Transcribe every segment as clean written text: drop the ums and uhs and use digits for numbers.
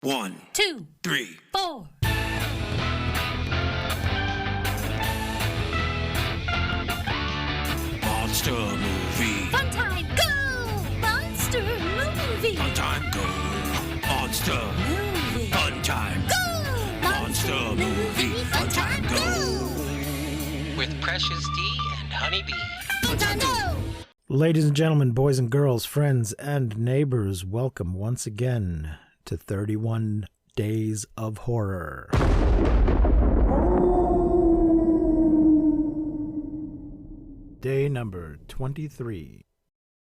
1, 2, 3, 4. Monster movie. Fun time, go! Monster movie. Fun time, go. Monster. Movie. Fun time. Go! Monster movie. Fun time, go. With Precious D and Honeybee. Fun time, go! Ladies and gentlemen, boys and girls, friends and neighbors, welcome once again to 31 Days of Horror. Day number 23.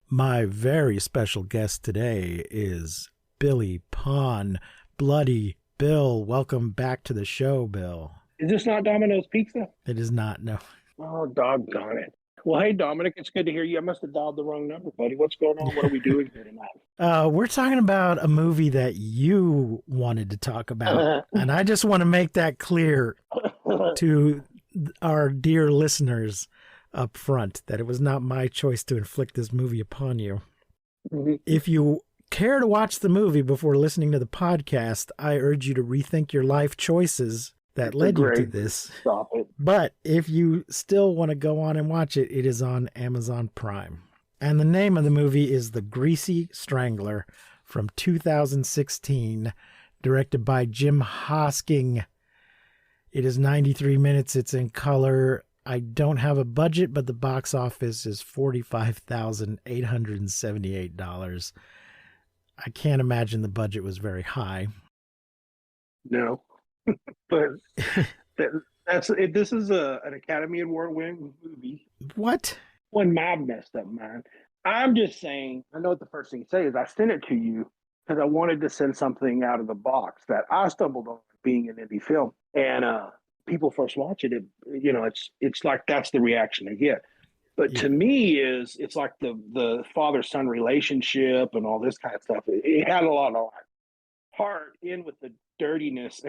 My very special guest today is Billy Pond, Bloody Bill. Welcome back to the show, Bill. Is this not Domino's Pizza? It is not, no. Oh, doggone it. Well, hey, Dominic, it's good to hear you. I must have dialed the wrong number, buddy. What's going on? What are we doing here tonight? We're talking about a movie that you wanted to talk about, and I just want to make that clear to our dear listeners up front that it was not my choice to inflict this movie upon you. Mm-hmm. If you care to watch the movie before listening to the podcast, I urge you to rethink your life choices that led you to this. Stop it. But if you still want to go on and watch it, it is on Amazon Prime. And the name of the movie is The Greasy Strangler from 2016, directed by Jim Hosking. It is 93 minutes. It's in color. I don't have a budget, but the box office is $45,878. I can't imagine the budget was very high. No. But that's it. This is an Academy Award winning movie. What? One mob messed up mine. I'm just saying, I know what the first thing to say is I sent it to you because I wanted to send something out of the box that I stumbled on being an indie film. And people first watch it, it's like that's the reaction they get. But to me, it's like the father-son relationship and all this kind of stuff. It had a lot of heart in with the dirtiness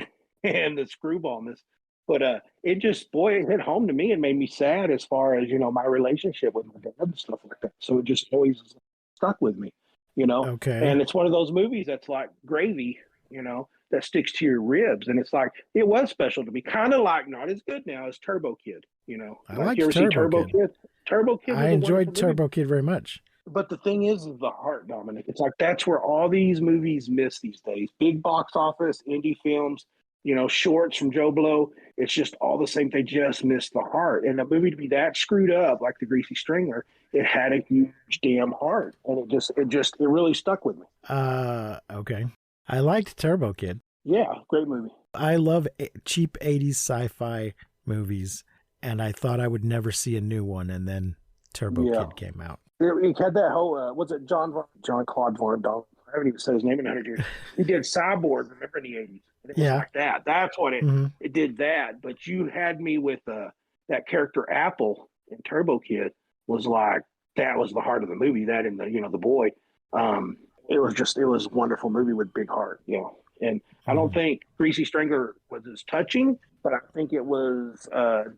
and the screwballness. But it hit home to me and made me sad as far as, my relationship with my dad and stuff like that. So it just always stuck with me, Okay. And it's one of those movies that's like gravy, that sticks to your ribs. And it's like, it was special to me. Kind of like, not as good now as Turbo Kid, I like you ever see Turbo Kid? Turbo Kid. I enjoyed Turbo Kid very much. But the thing is the heart, Dominic. It's like that's where all these movies miss these days. Big box office, indie films, shorts from Joe Blow. It's just all the same. They just miss the heart. And the movie to be that screwed up, like The Greasy Strangler, it had a huge damn heart, and it really stuck with me. Okay. I liked Turbo Kid. Yeah, great movie. I love cheap 80s sci-fi movies, and I thought I would never see a new one, and then Turbo Kid came out. He had that whole, was it John Claude Van Damme? I haven't even said his name in 100 years. He did Cyborg, remember, in the 80s? And it was like that. That's what it did that. But you had me with that character Apple in Turbo Kid was like, that was the heart of the movie, that and the boy. It was a wonderful movie with big heart, And I don't think Greasy Strangler was as touching, but I think it was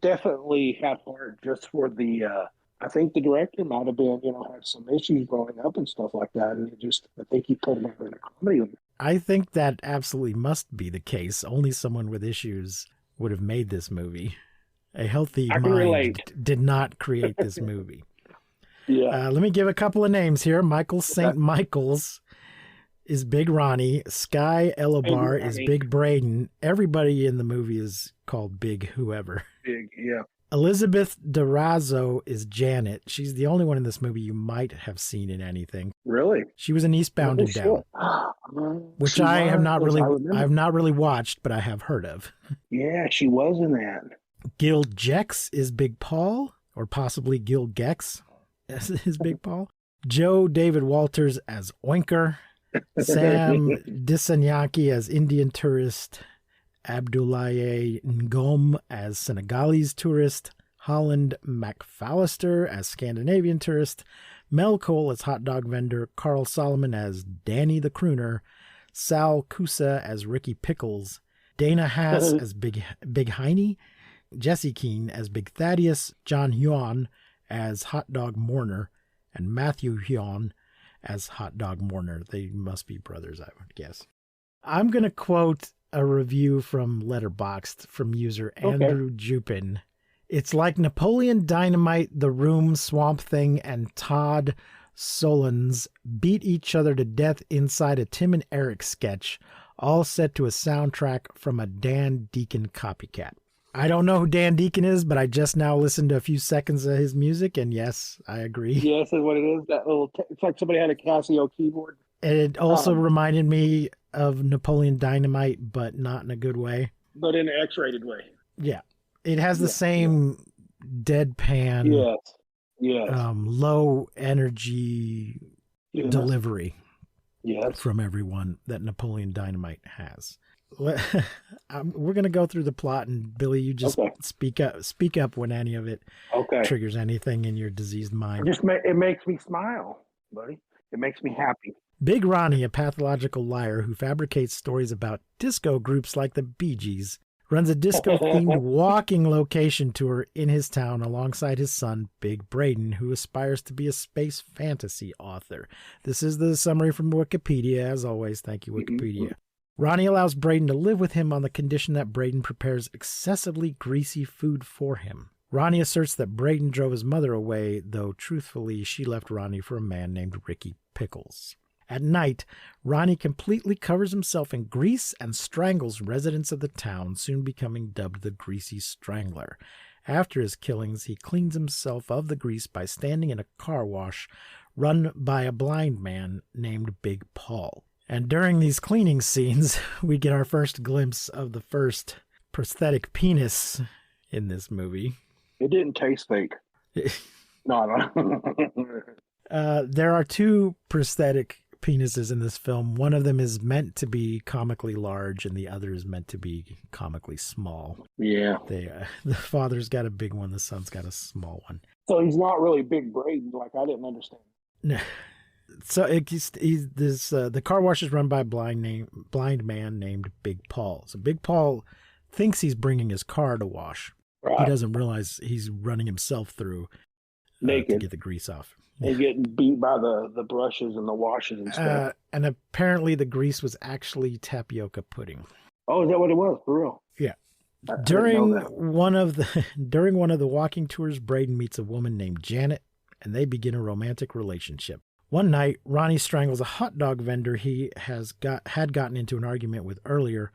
definitely had heart just for the I think the director might have been, had some issues growing up and stuff like that. And I think he put him out in a comedy. I think that absolutely must be the case. Only someone with issues would have made this movie. A healthy mind did not create this movie. Yeah. Let me give a couple of names here. Michael St. Michael's is Big Ronnie. Sky Elobar is Big Braden. Everybody in the movie is called Big whoever. Big, yeah. Elizabeth Durazo is Janet. She's the only one in this movie you might have seen in anything. Really? She was in Eastbound and Down, which I have not really watched, but I have heard of. Yeah, she was in that. Gil Gex is Big Paul, or possibly Gil Gex is Big Paul. Joe David Walters as Oinker. Sam Disanyaki as Indian tourist. Abdoulaye Ngom as Senegalese tourist, Holland McAllister as Scandinavian tourist, Mel Cole as hot dog vendor, Carl Solomon as Danny the crooner, Sal Kusa as Ricky Pickles, Dana Haas as Big Heine, Jesse Keene as Big Thaddeus, John Huon as Hot Dog Mourner, and Matthew Huon as Hot Dog Mourner. They must be brothers, I would guess. I'm going to quote a review from Letterboxd from user Andrew Jupin. It's like Napoleon Dynamite, The Room, Swamp Thing, and Todd Solondz beat each other to death inside a Tim and Eric sketch, all set to a soundtrack from a Dan Deacon copycat. I don't know who Dan Deacon is, but I just now listened to a few seconds of his music, and yes, I agree. Yes, that's what it is. That little, it's like somebody had a Casio keyboard. And it also reminded me of Napoleon Dynamite, but not in a good way. But in an X-rated way. Yeah. It has the same deadpan, low energy delivery from everyone that Napoleon Dynamite has. We're going to go through the plot, and Billy, you just speak up when any of it triggers anything in your diseased mind. It makes me smile, buddy. It makes me happy. Big Ronnie, a pathological liar who fabricates stories about disco groups like the Bee Gees, runs a disco-themed walking location tour in his town alongside his son, Big Braden, who aspires to be a space fantasy author. This is the summary from Wikipedia. As always, thank you, Wikipedia. Ronnie allows Braden to live with him on the condition that Braden prepares excessively greasy food for him. Ronnie asserts that Braden drove his mother away, though truthfully she left Ronnie for a man named Ricky Pickles. At night, Ronnie completely covers himself in grease and strangles residents of the town, soon becoming dubbed the Greasy Strangler. After his killings, he cleans himself of the grease by standing in a car wash run by a blind man named Big Paul. And during these cleaning scenes, we get our first glimpse of the first prosthetic penis in this movie. It didn't taste fake. No. There are two prosthetic penises in this film. One of them is meant to be comically large, and the other is meant to be comically small. Yeah. The father's got a big one, the son's got a small one. So he's not really Big Braden, like I didn't understand. No. So the car wash is run by a blind man named Big Paul. So Big Paul thinks he's bringing his car to wash. Right. He doesn't realize he's running himself through naked to get the grease off. And getting beat by the brushes and the washes and stuff. And apparently the grease was actually tapioca pudding. Oh, is that what it was? For real? Yeah. During one of the walking tours, Braden meets a woman named Janet, and they begin a romantic relationship. One night, Ronnie strangles a hot dog vendor he had gotten into an argument with earlier,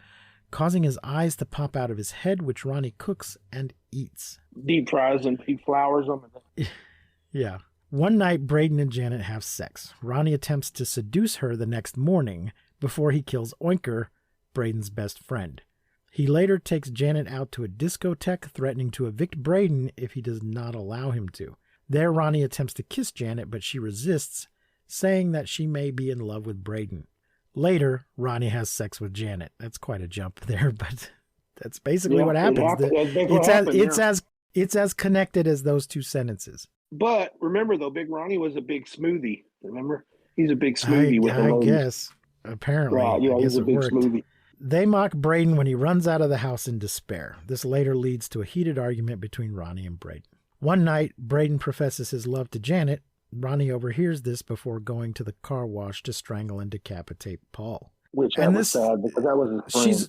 causing his eyes to pop out of his head, which Ronnie cooks and eats. Deep fries and he flours them. Yeah. One night, Braden and Janet have sex. Ronnie attempts to seduce her the next morning before he kills Oinker, Braden's best friend. He later takes Janet out to a discotheque, threatening to evict Braden if he does not allow him to. There, Ronnie attempts to kiss Janet, but she resists, saying that she may be in love with Braden. Later, Ronnie has sex with Janet. That's quite a jump there, but that's basically what happens. It's as connected as those two sentences. But remember, though, Big Ronnie was a big smoothie. Remember? He's a big smoothie I guess. Apparently. Right, yeah, he's a big smoothie. They mock Braden when he runs out of the house in despair. This later leads to a heated argument between Ronnie and Braden. One night, Braden professes his love to Janet. Ronnie overhears this before going to the car wash to strangle and decapitate Paul. Which was sad, because that was his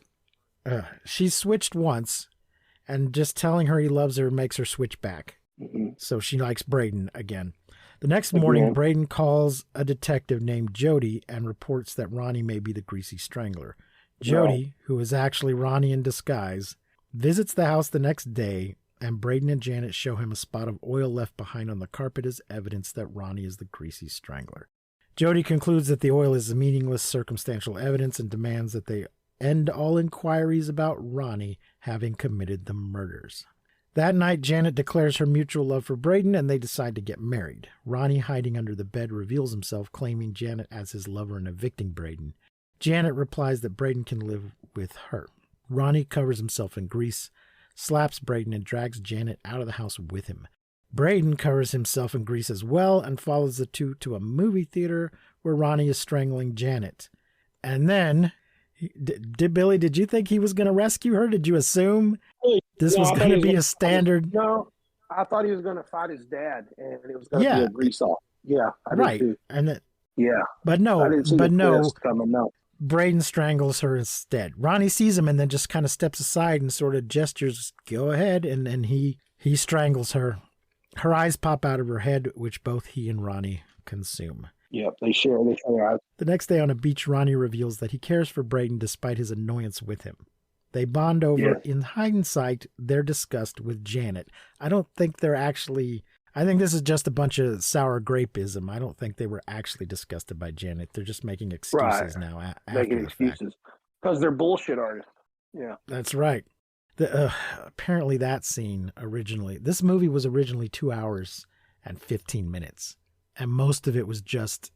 friend. She's switched once, and just telling her he loves her makes her switch back. Mm-hmm. So she likes Braden again. The next morning, Braden calls a detective named Jody and reports that Ronnie may be the Greasy Strangler. Jody, who is actually Ronnie in disguise, visits the house the next day, and Braden and Janet show him a spot of oil left behind on the carpet as evidence that Ronnie is the Greasy Strangler. Jody concludes that the oil is meaningless circumstantial evidence and demands that they end all inquiries about Ronnie having committed the murders. That night, Janet declares her mutual love for Braden, and they decide to get married. Ronnie, hiding under the bed, reveals himself, claiming Janet as his lover and evicting Braden. Janet replies that Braden can live with her. Ronnie covers himself in grease, slaps Braden, and drags Janet out of the house with him. Braden covers himself in grease as well and follows the two to a movie theater where Ronnie is strangling Janet. And then, Billy, did you think he was going to rescue her? Did you assume this was going to be a standard? No, I thought he was going to fight his dad, and it was going to be a grease off. Yeah, I did too. And yeah, but no, I didn't see the twist coming. No. Braden strangles her instead. Ronnie sees him and then just kind of steps aside and sort of gestures, go ahead, and he strangles her. Her eyes pop out of her head, which both he and Ronnie consume. Yep, they share their eyes. The next day on a beach, Ronnie reveals that he cares for Braden despite his annoyance with him. They bond over, in hindsight, their disgust with Janet. I don't think they're actually... I think this is just a bunch of sour grapeism. I don't think they were actually disgusted by Janet. They're just making excuses now. Making excuses. Because they're bullshit artists. Yeah. That's right. Apparently that scene originally... This movie was originally 2 hours and 15 minutes. And most of it was just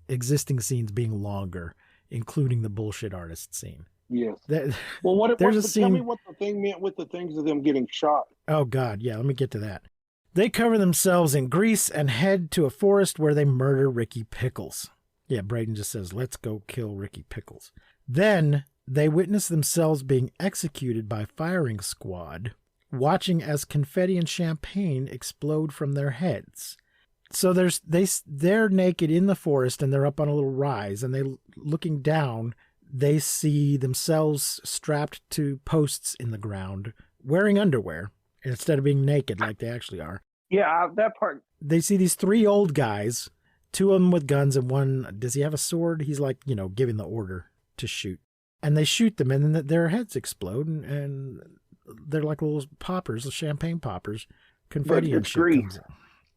existing scenes being longer, including the bullshit artist scene. Yes. Well, tell me what the thing meant with the things of them getting shot. Oh, God. Yeah, let me get to that. They cover themselves in grease and head to a forest where they murder Ricky Pickles. Yeah, Braden just says, let's go kill Ricky Pickles. Then they witness themselves being executed by firing squad, watching as confetti and champagne explode from their heads. So they're naked in the forest and they're up on a little rise, and they looking down, they see themselves strapped to posts in the ground, wearing underwear instead of being naked like they actually are. Yeah, that part. They see these 3 old guys, 2 of them with guns and one, does he have a sword? He's like, giving the order to shoot. And they shoot them and then their heads explode and they're like little poppers, champagne poppers, confetti and shit comes out.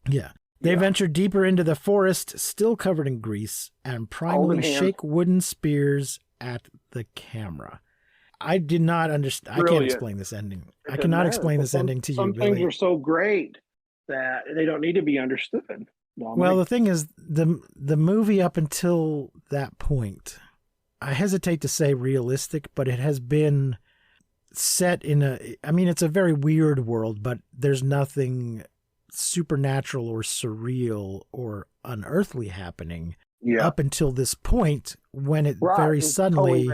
Yeah. They venture deeper into the forest, still covered in grease, and primally shake wooden spears at the camera. I did not understand. I can't explain this ending. I cannot explain this ending to you. Some things are so great that they don't need to be understood. Well, the thing is, the movie up until that point, I hesitate to say realistic, but it has been set in it's a very weird world, but there's nothing supernatural or surreal or unearthly happening up until this point when it very suddenly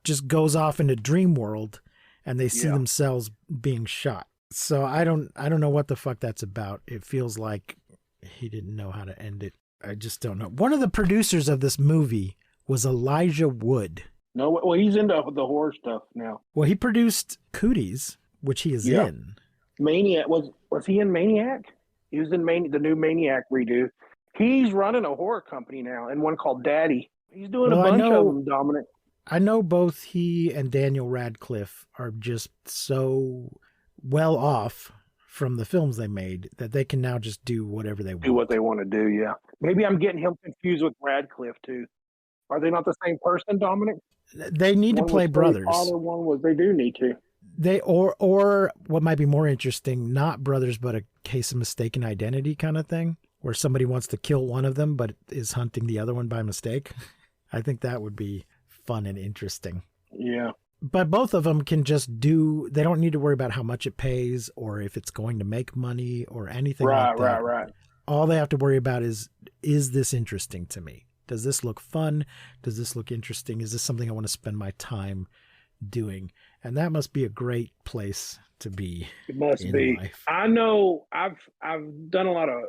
just goes off into dream world and they see themselves being shot. So I don't know what the fuck that's about. It feels like he didn't know how to end it. I just don't know. One of the producers of this movie was Elijah Wood. No, well, he's into the horror stuff now. Well, he produced Cooties, which he is in. Maniac, was he in Maniac? He was in the new Maniac redo. He's running a horror company now, and one called Daddy. He's doing a bunch of them, Dominic. I know both he and Daniel Radcliffe are just so well off from the films they made that they can now just do whatever they want. Do what they want to do, yeah. Maybe I'm getting him confused with Radcliffe, too. Are they not the same person, Dominic? They need to play brothers. They do need to. They or what might be more interesting, not brothers, but a case of mistaken identity kind of thing, where somebody wants to kill one of them but is hunting the other one by mistake. I think that would be fun and interesting. Yeah. But both of them can just they don't need to worry about how much it pays or if it's going to make money or anything like that. Right. All they have to worry about is this interesting to me? Does this look fun? Does this look interesting? Is this something I want to spend my time doing? And that must be a great place to be. It must be. Life. I know I've done a lot of,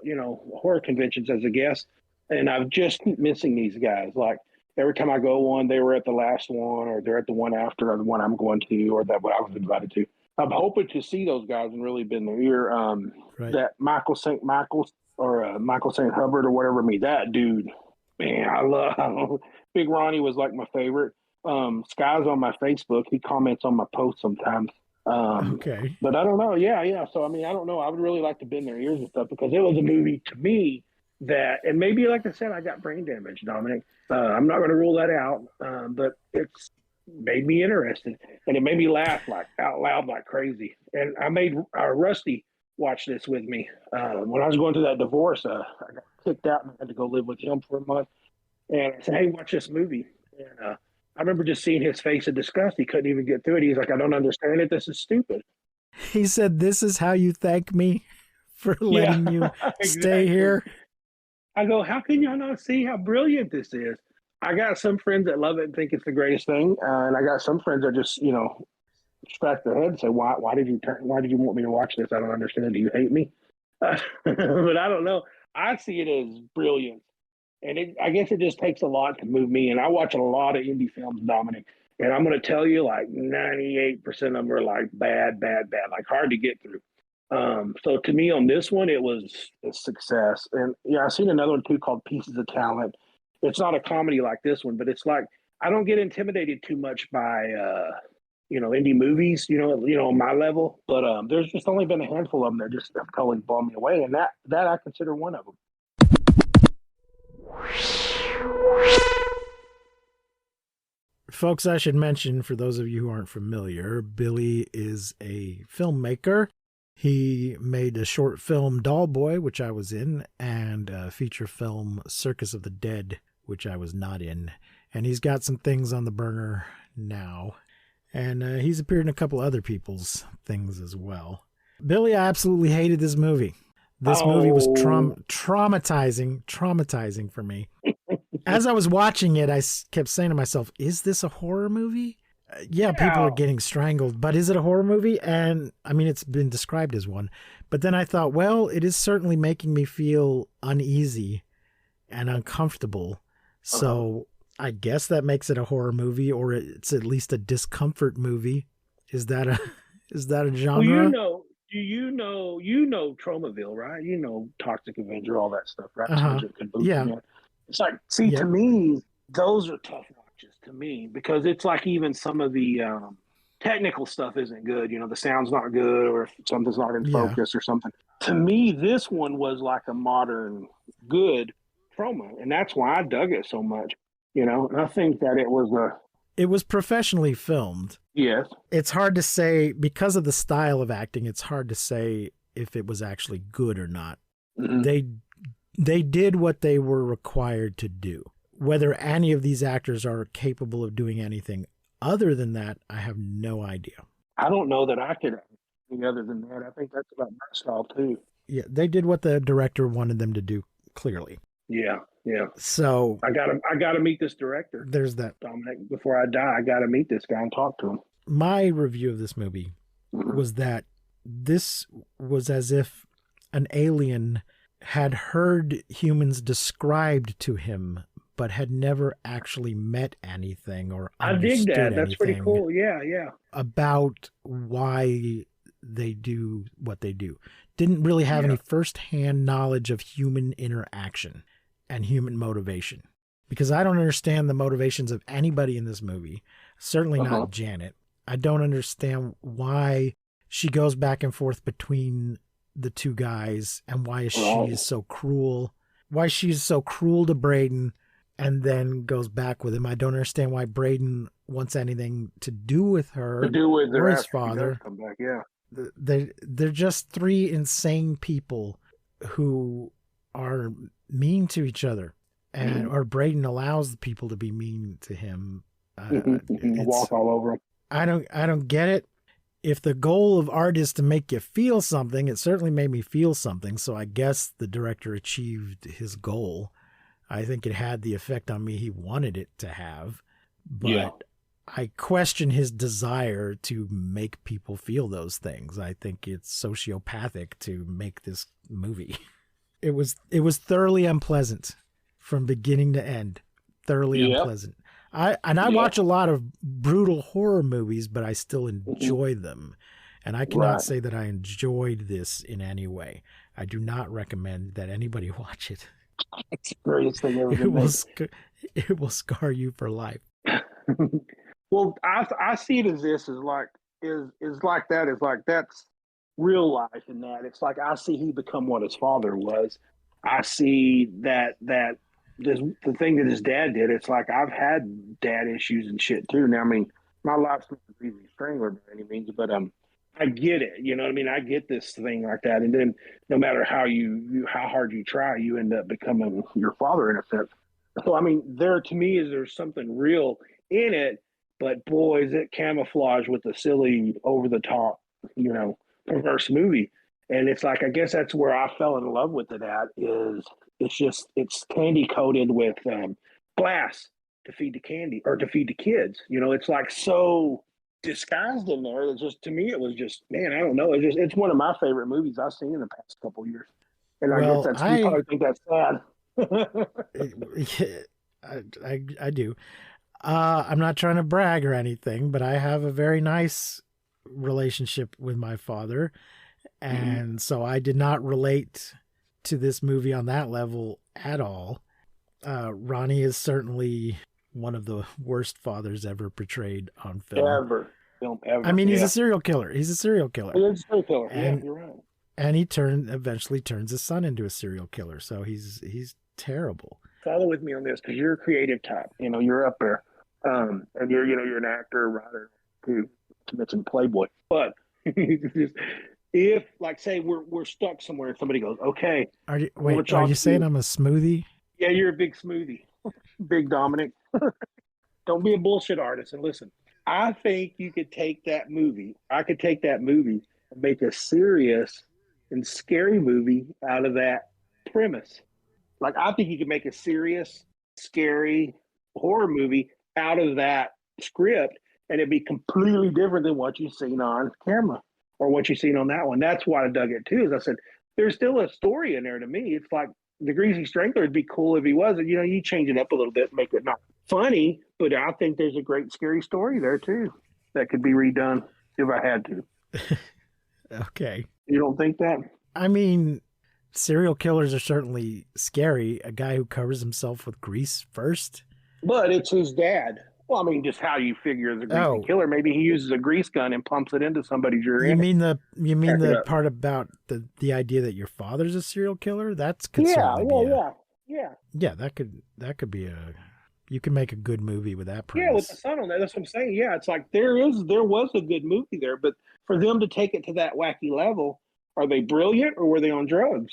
horror conventions as a guest, and I've just keep missing these guys. Like every time I go one, they were at the last one, or they're at the one after, or the one I'm going to, or that what I was invited to. I'm hoping to see those guys and really bend their ear. That Michael St. Michael or Michael St. Hubbard or whatever, that dude, man, I love. Big Ronnie was like my favorite. Sky's on my Facebook. He comments on my posts sometimes. Okay. But I don't know. Yeah. So, I don't know. I would really like to bend their ears and stuff because it was a movie to me that, and maybe like I said, I got brain damage, Dominic. I'm not going to rule that out, but it's made me interested and it made me laugh out loud like crazy. And I made Rusty watch this with me. When I was going through that divorce, I got kicked out and I had to go live with him for a month. And I said, hey, watch this movie. And I remember just seeing his face of disgust. He couldn't even get through it. He's like, I don't understand it. This is stupid. He said, this is how you thank me for letting you stay here. I go, how can y'all not see how brilliant this is? I got some friends that love it and think it's the greatest thing. And I got some friends that just, scratch their head and say, why did you want me to watch this? I don't understand. Do you hate me? But I don't know. I see it as brilliant. And I guess it just takes a lot to move me. And I watch a lot of indie films, Dominic. And I'm going to tell you, like 98% of them are like bad, bad, bad, like hard to get through. So to me on this one, it was a success. And yeah, I've seen another one too called Pieces of Talent. It's not a comedy like this one, but it's like I don't get intimidated too much by indie movies, on my level. But there's just only been a handful of them that just have totally blown me away, and that I consider one of them. Folks, I should mention, for those of you who aren't familiar, Billy is a filmmaker. He made a short film, Doll Boy, which I was in, and a feature film, Circus of the Dead, which I was not in. And he's got some things on the burner now. And he's appeared in a couple other people's things as well. Billy, I absolutely hated this movie. This movie was traumatizing for me. As I was watching it, I kept saying to myself, is this a horror movie? Yeah, people are getting strangled, but is it a horror movie? And I mean, it's been described as one. But then I thought, well, it is certainly making me feel uneasy and uncomfortable. So I guess that makes it a horror movie, or it's at least a discomfort movie. Is that a genre? Well, you know Tromaville, right? You know Toxic Avenger, all that stuff, right? Yeah. It's like, see, to me, those are tough watches to me, because it's like even some of the technical stuff isn't good. The sound's not good, or if something's not in focus or something. To me, this one was like a modern, good trauma, and that's why I dug it so much. And I think that it was professionally filmed. Yes. It's hard to say, because of the style of acting, it's hard to say if it was actually good or not. Mm-hmm. They did what they were required to do. Whether any of these actors are capable of doing anything other than that, I have no idea. I don't know that I could anything other than that. I think that's about my style too. Yeah, they did what the director wanted them to do, clearly. Yeah. So I gotta meet this director. There's that. Dominic, before I die, I gotta meet this guy and talk to him. My review of this movie was that this was as if an alien had heard humans described to him, but had never actually met anything or understood. I dig that. That's pretty cool. Yeah. About why they do what they do. Didn't really have any firsthand knowledge of human interaction and human motivation. Because I don't understand the motivations of anybody in this movie. Certainly not Janet. I don't understand why she goes back and forth between the two guys, and why she is so cruel. Why she's so cruel to Braden and then goes back with him. I don't understand why Braden wants anything to do with her or his father. Come back, yeah. They're just three insane people who are mean to each other, and or Braden allows the people to be mean to him. Walk all over him. I don't get it. If the goal of art is to make you feel something, it certainly made me feel something. So I guess the director achieved his goal. I think it had the effect on me he wanted it to have, but I question his desire to make people feel those things. I think it's sociopathic to make this movie. It was thoroughly unpleasant from beginning to end. Thoroughly unpleasant. I watch a lot of brutal horror movies, but I still enjoy them. And I cannot say that I enjoyed this in any way. I do not recommend that anybody watch it. It's the greatest thing ever been made. It will scar you for life. Well, I see it as this is like that's real life in that. It's like I see he become what his father was. I see that the thing that his dad did. It's like I've had dad issues and shit too. Now, I mean, my life's not Greasy Strangler by any means, but I get it. You know what I mean? I get this thing like that, and then no matter how how hard you try, you end up becoming your father in a sense. So I mean, there's something real in it, but boy, is it camouflaged with the silly, over the top, perverse movie. And it's like, I guess that's where I fell in love with it at, is it's candy coated with glass to feed the candy or to feed the kids. It's like so disguised in there. It's just, to me, it was just, man, I don't know. It's one of my favorite movies I've seen in the past couple of years. And I guess you probably think that's sad. I do. I'm not trying to brag or anything, but I have a very nice relationship with my father. And so I did not relate to this movie on that level at all. Ronnie is certainly one of the worst fathers ever portrayed on film. Ever. Film ever. I mean, he's a serial killer. He's a serial killer. He is a serial killer. And, yeah, you're right. And he eventually turns his son into a serial killer. So he's terrible. Follow with me on this, because you're a creative type. You're up there. And you're an actor, writer, too, to mention Playboy. But if, like, say we're stuck somewhere and somebody goes, okay. Are you saying I'm a smoothie? Yeah, you're a big smoothie. Big Dominic. Don't be a bullshit artist. And listen, I think you could take that movie. I could take that movie and make a serious and scary movie out of that premise. Like, I think you could make a serious, scary horror movie out of that script, and it'd be completely different than what you've seen on camera or what you've seen on that one. That's why I dug it too. Is I said, there's still a story in there to me. It's like the Greasy Strangler would be cool if he was. You change it up a little bit, make it not funny, but I think there's a great scary story there too that could be redone if I had to. Okay. You don't think that? I mean, serial killers are certainly scary. A guy who covers himself with grease first. But it's his dad. Well, I mean, just how you figure the greasy killer. Maybe he uses a grease gun and pumps it into somebody's urine. You mean the part about the idea that your father's a serial killer? That's certainly yeah. That could be you can make a good movie with that premise. Yeah, with the son on there. That's what I'm saying. Yeah, it's like there was a good movie there, but for them to take it to that wacky level, are they brilliant or were they on drugs?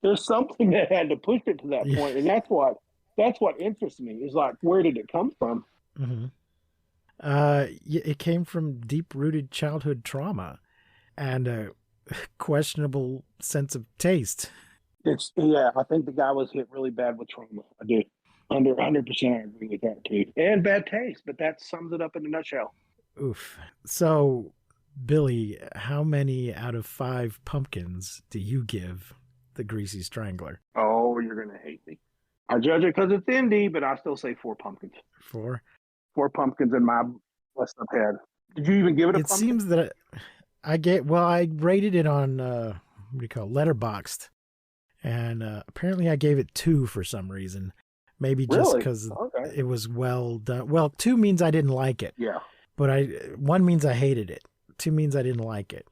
There's something that had to push it to that point, and that's what interests me. Is like, where did it come from? Mm-hmm. It came from deep-rooted childhood trauma and a questionable sense of taste. I think the guy was hit really bad with trauma. I do. 100% I agree with that too. And bad taste, but that sums it up in a nutshell. Oof. So, Billy, how many out of 5 pumpkins do you give the Greasy Strangler? Oh, you're going to hate me. I judge it because it's indie, but I still say 4 pumpkins. 4? 4 pumpkins in my messed up head. Did you even give it a pumpkin? It seems that I rated it on, Letterboxd. And apparently I gave it 2 for some reason. Maybe just because it was well done. Well, 2 means I didn't like it. Yeah. But 1 means I hated it. 2 means I didn't like it.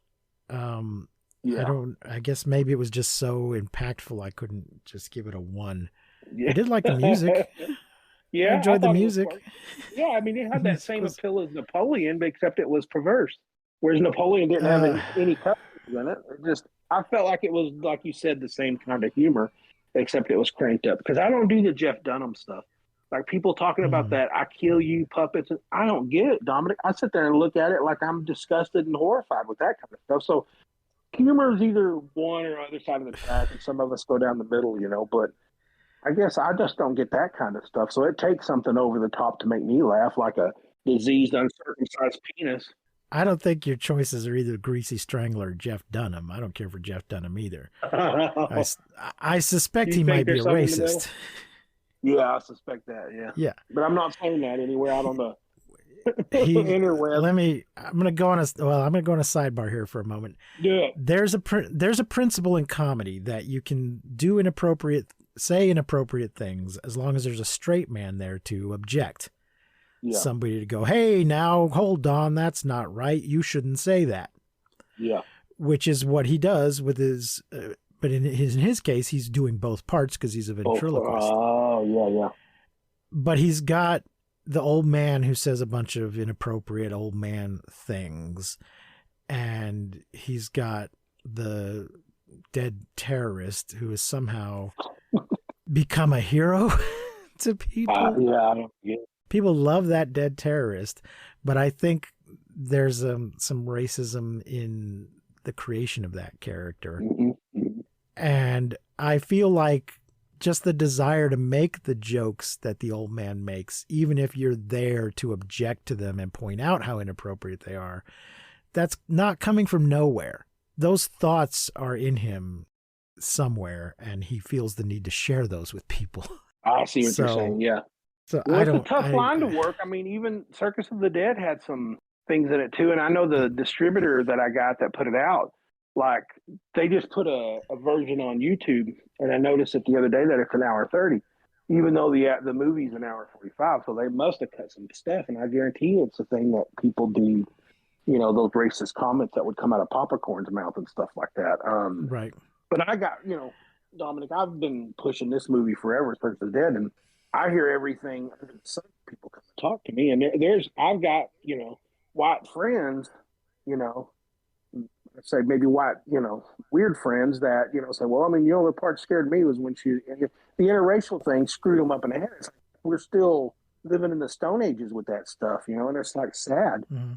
I guess maybe it was just so impactful I couldn't just give it a 1. Yeah. I did like the music. Yeah. I enjoyed the music. Yeah, I mean, it had that same appeal as Napoleon, but except it was perverse. Whereas Napoleon didn't have any colors in it. I felt like it was, like you said, the same kind of humor, except it was cranked up. Because I don't do the Jeff Dunham stuff. Like people talking about that, I kill you puppets. I don't get it, Dominic. I sit there and look at it like I'm disgusted and horrified with that kind of stuff. So humor is either one or other side of the track, and some of us go down the middle, but I guess I just don't get that kind of stuff. So it takes something over the top to make me laugh, like a diseased, uncircumcised penis. I don't think your choices are either Greasy Strangler or Jeff Dunham. I don't care for Jeff Dunham either. I suspect he might be a racist. Yeah, I suspect that. Yeah. Yeah. But I'm not saying that anywhere out on the interweb. I'm going to go on a sidebar here for a moment. Yeah. There's a principle in comedy that you can do say inappropriate things as long as there's a straight man there to object. Yeah. Somebody to go, hey, now hold on, that's not right. You shouldn't say that. Yeah. Which is what he does with his, but in his case, he's doing both parts because he's a ventriloquist. Oh, yeah. But he's got the old man who says a bunch of inappropriate old man things. And he's got the dead terrorist who has somehow become a hero to people. Yeah. People love that dead terrorist, but I think there's some racism in the creation of that character. Mm-hmm. And I feel like just the desire to make the jokes that the old man makes, even if you're there to object to them and point out how inappropriate they are, that's not coming from nowhere. Those thoughts are in him somewhere, and he feels the need to share those with people. I see what you're saying. Yeah. So Well, I it's don't. a tough line to work. I mean, even Circus of the Dead had some things in it too. And I know the distributor that I got that put it out, like they just put a version on YouTube, and I noticed it the other day that it's an hour 30, even though the movie's an hour 45. So they must have cut some stuff, and I guarantee it's a thing that people do. You know, those racist comments that would come out of Popcorn's mouth and stuff like that. Right. But I got, Dominic, I've been pushing this movie forever, Circus of the Dead, and I hear everything. Some people come and talk to me, and I've got, white friends, say maybe white, weird friends that, say, well, I mean, the part scared me was when the interracial thing screwed them up in the head. It's like, we're still living in the Stone Ages with that stuff, and it's like sad. Mm-hmm.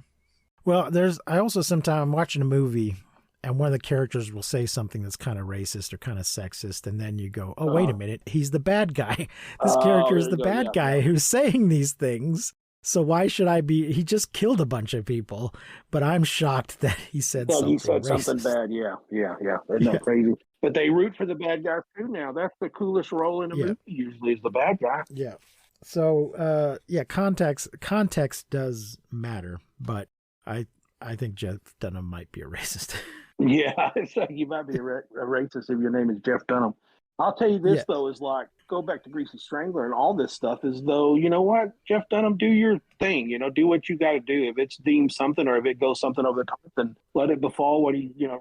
Well, I also sometimes I'm watching a movie and one of the characters will say something that's kind of racist or kind of sexist. And then you go, oh, wait a minute. He's the bad guy. This character is the bad guy who's saying these things. So why should I be? He just killed a bunch of people, but I'm shocked that he said something racist. Something bad. Yeah. Isn't that crazy? But they root for the bad guy too now. That's the coolest role in a movie usually is the bad guy. Yeah. So, context does matter, but I think Jeff Dunham might be a racist. Yeah, it's like you might be a racist if your name is Jeff Dunham. I'll tell you this, though, is like, go back to Greasy Strangler and all this stuff is, though, you know what, Jeff Dunham, do your thing, do what you got to do. If it's deemed something or if it goes something over the top, then let it befall what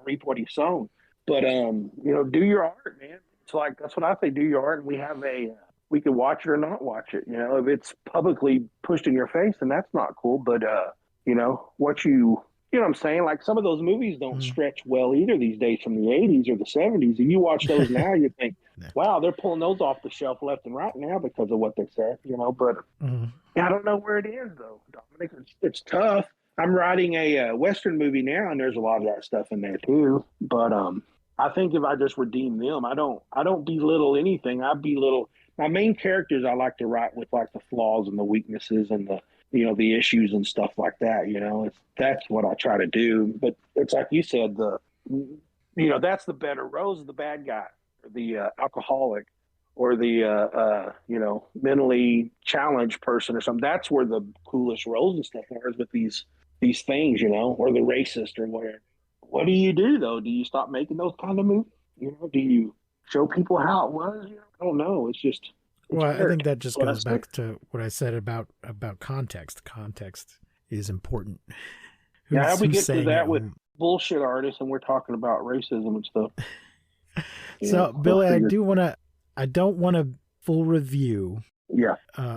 reap what he's sown. But, do your art, man. It's like, that's what I say, do your art. And we have we can watch it or not watch it. If it's publicly pushed in your face, then that's not cool. But, what you know what I'm saying? Like some of those movies don't stretch well either these days from the 80s or the 70s. And you watch those now, you think, wow, they're pulling those off the shelf left and right now because of what they said, But I don't know where it is, though, Dominic. It's tough. I'm writing a Western movie now, and there's a lot of that stuff in there, too. But I think if I just redeem them, I don't belittle anything. I belittle my main characters. I like to write with like the flaws and the weaknesses and the issues and stuff like that. That's what I try to do. But it's like you said, that's the better. Rose is the bad guy, the alcoholic, or the mentally challenged person or something. That's where the coolest roles and stuff are, is with these things, or the racist or whatever. What do you do though? Do you stop making those kind of movies? Do you show people how it was? I don't know. It's just. Well, I think that just goes back to what I said about context. Context is important. How we get to that with bullshit artists, and we're talking about racism and stuff. So, Billy, I don't want a full review. Yeah.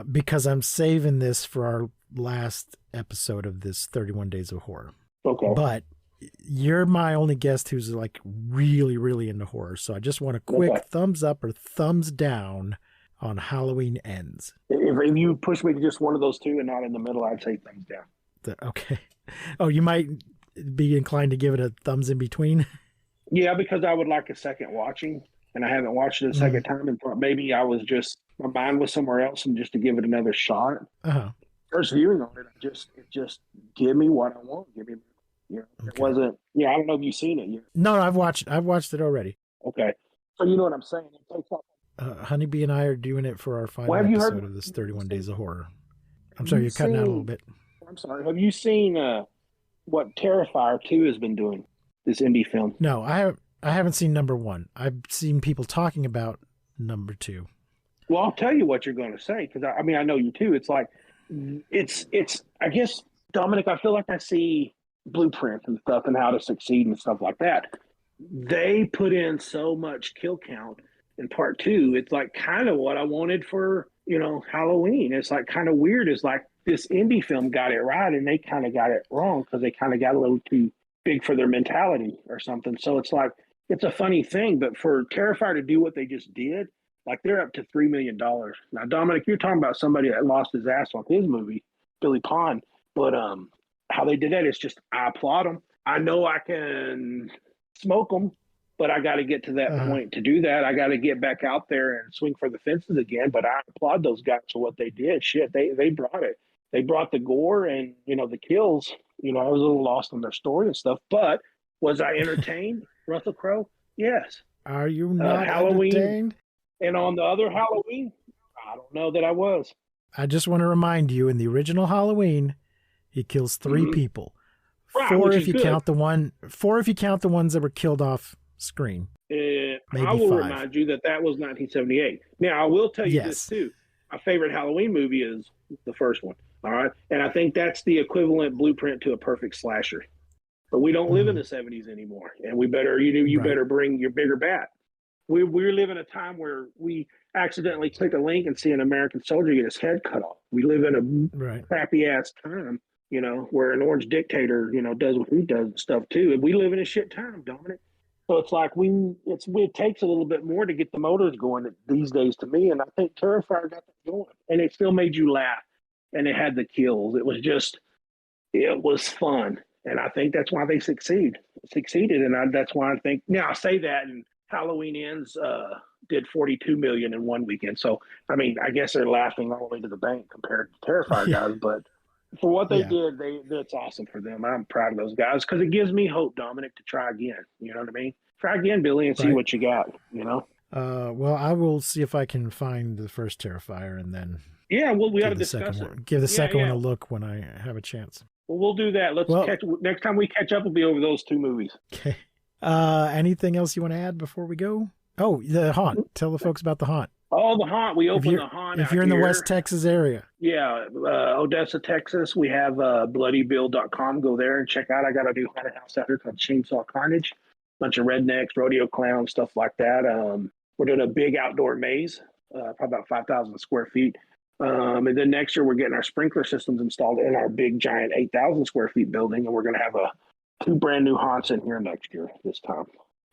Because I'm saving this for our last episode of this 31 Days of Horror. Okay. But you're my only guest who's like really, really into horror. So I just want a quick thumbs up or thumbs down on Halloween Ends. If you push me to just one of those two and not in the middle, I'd say thumbs down. Okay. Oh, you might be inclined to give it a thumbs in between? Yeah, because I would like a second watching, and I haven't watched it a second time, and thought maybe I was just, my mind was somewhere else, and just to give it another shot. First viewing on it, it just give me what I want. Give me, it wasn't, I don't know if you've seen it yet. No, I've watched it already. Okay. So you know what I'm saying? It takes up. Honeybee and I are doing it for our final episode of this 31 Days of Horror. I'm sorry, you're cutting out a little bit. I'm sorry. Have you seen what Terrifier 2 has been doing, this indie film? No, I haven't seen number 1. I've seen people talking about number 2. Well, I'll tell you what you're going to say, because I know you too. It's like, it's, I guess, Dominic, I feel like I see blueprints and stuff and how to succeed and stuff like that. They put in so much kill count in part 2. It's like kind of what I wanted for, Halloween. It's like kind of weird. It's like this indie film got it right and they kind of got it wrong because they kind of got a little too big for their mentality or something. So it's like, it's a funny thing, but for Terrifier to do what they just did, like they're up to $3 million. Now, Dominic, you're talking about somebody that lost his ass on his movie, Billy Pond, but how they did that is just, I applaud them. I know I can smoke them, but I got to get to that point to do that. I got to get back out there and swing for the fences again. But I applaud those guys for what they did. Shit, they brought it. They brought the gore and, the kills. I was a little lost on their story and stuff. But was I entertained, Russell Crowe? Yes. Are you not Halloween. entertained? And on the other Halloween, I don't know that I was. I just want to remind you, in the original Halloween, he kills 3 people. Right, 4 which if is you good. count the 4 if you count the ones that were killed off screen. I Maybe will 5. remind you that was 1978. Now, I will tell you this, too. My favorite Halloween movie is the first one. All right. And I think that's the equivalent blueprint to a perfect slasher. But we don't live in the 70s anymore. And we better, you Right. better bring your bigger bat. We live in a time where we accidentally click a link and see an American soldier get his head cut off. We live in a crappy ass time, where an orange dictator, does what he does and stuff too. And we live in a shit time, Dominic. So it's like it takes a little bit more to get the motors going these days to me. And I think Terrifier got that going. And it still made you laugh. And it had the kills. It was fun. And I think that's why they succeeded. And that's why I think, now I say that, and Halloween Ends did $42 million in one weekend. So, I mean, I guess they're laughing all the way to the bank compared to Terrifier guys. But for what they did, that's awesome for them. I'm proud of those guys because it gives me hope, Dominic, to try again. You know what I mean? Try again, Billy, and see what you got, Well, I will see if I can find the first Terrifier and then we got to discuss it. Give the second one a look when I have a chance. Well, we'll do that. Next time we catch up, we'll be over those 2 movies. Okay. Anything else you want to add before we go? Oh, the haunt. Tell the folks about the haunt. Oh, the haunt. We opened the haunt. If you're in the West Texas area. Yeah, Odessa, Texas. We have bloodybill.com. Go there and check out. I got a new haunted house out here called Chainsaw Carnage. Bunch of rednecks, rodeo clowns, stuff like that. We're doing a big outdoor maze, probably about 5,000 square feet. And then next year, we're getting our sprinkler systems installed in our big, giant 8,000 square feet building. And we're going to have 2 brand new haunts in here next year, this time.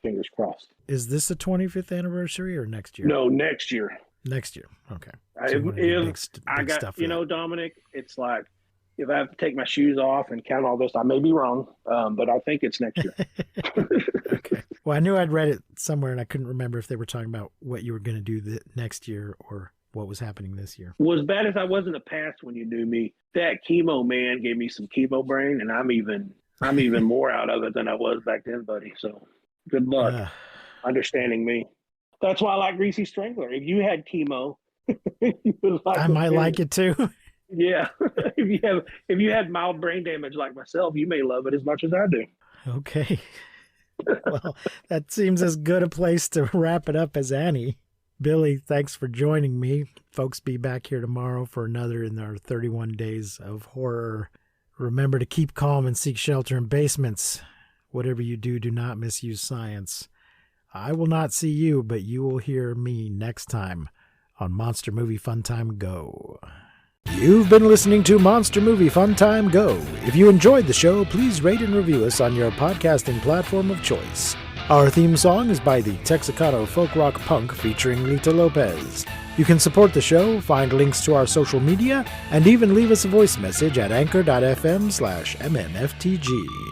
Fingers crossed. Is this the 25th anniversary or next year? No, next year. Next year. Okay. So Dominic, it's like, if I have to take my shoes off and count all this, I may be wrong, but I think it's next year. Okay. Well, I knew I'd read it somewhere, and I couldn't remember if they were talking about what you were going to do next year or what was happening this year. Well, as bad as I was in the past when you knew me, that chemo man gave me some chemo brain, and I'm even more out of it than I was back then, buddy. So good luck understanding me. That's why I like Greasy Strangler. If you had chemo, you would like I might like it too. Yeah. if you had mild brain damage like myself, you may love it as much as I do. Okay. Well, that seems as good a place to wrap it up as any. Billy, thanks for joining me. Folks, be back here tomorrow for another in our 31 days of horror. Remember to keep calm and seek shelter in basements. Whatever you do, do not misuse science. I will not see you, but you will hear me next time on Monster Movie Fun Time Go. You've been listening to Monster Movie Fun Time Go. If you enjoyed the show, please rate and review us on your podcasting platform of choice. Our theme song is by the Texacato folk rock punk featuring Lita Lopez. You can support the show, find links to our social media, and even leave us a voice message at anchor.fm/MNFTG.